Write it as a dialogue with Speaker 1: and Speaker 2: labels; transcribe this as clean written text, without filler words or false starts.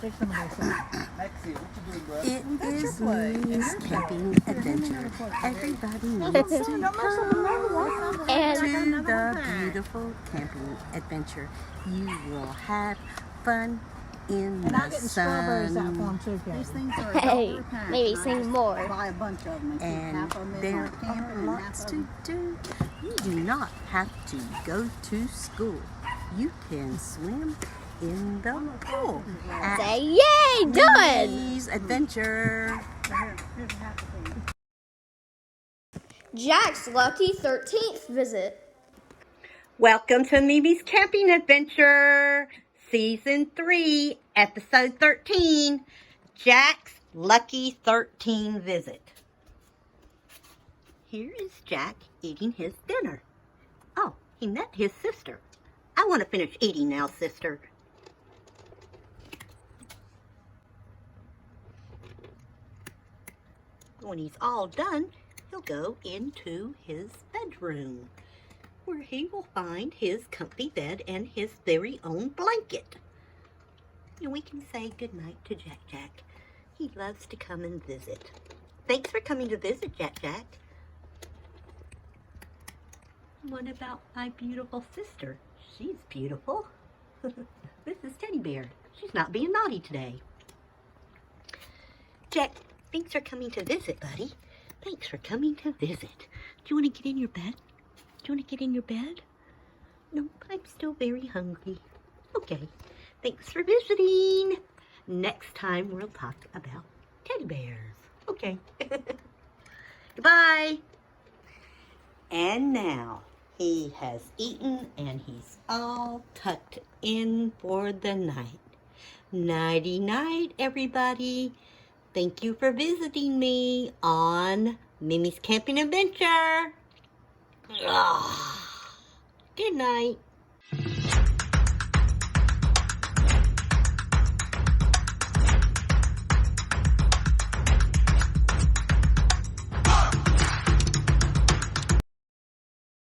Speaker 1: Take some of those.
Speaker 2: Maxie, what you doing, bro?
Speaker 3: It is Mimi's camping adventure. Everybody needs to come to the beautiful camping adventure. You will have fun in
Speaker 1: And I'll
Speaker 3: the
Speaker 1: get the strawberries out for
Speaker 3: sun.
Speaker 1: them too,
Speaker 4: These
Speaker 1: Kevin.
Speaker 4: things are
Speaker 5: Hey,
Speaker 4: $1 a pound.
Speaker 5: maybe
Speaker 4: I
Speaker 5: sing
Speaker 4: just
Speaker 5: more.
Speaker 4: Buy a bunch of them and keep
Speaker 3: And
Speaker 4: half of them in
Speaker 3: there
Speaker 4: my camper
Speaker 3: are
Speaker 4: and half
Speaker 3: lots
Speaker 4: of
Speaker 3: to
Speaker 4: them.
Speaker 3: do. You do not have to go to school. You can swim in the pool at
Speaker 5: Say yay, done!
Speaker 3: Mimi's Adventure.
Speaker 4: Here's half of them.
Speaker 5: Jack's lucky 13th visit.
Speaker 3: Welcome to Mimi's Camping Adventure, Season 3, Episode 13, Jack's Lucky 13 Visit. Here is Jack eating his dinner. Oh, he met his sister. I want to finish eating now, sister. When he's all done, he'll go into his bedroom, where he will find his comfy bed and his very own blanket. And we can say goodnight to Jack Jack. He loves to come and visit. Thanks for coming to visit, Jack Jack. What about my beautiful sister? She's beautiful. This is Teddy Bear. She's not being naughty today. Jack, thanks for coming to visit, buddy. Thanks for coming to visit. Do you want to get in your bed? Do you want to get in your bed? Nope, I'm still very hungry. Okay, thanks for visiting. Next time we'll talk about teddy bears. Okay. Goodbye. And now he has eaten and he's all tucked in for the night. Nighty night, everybody. Thank you for visiting me on Mimi's Camping Adventure. Good night.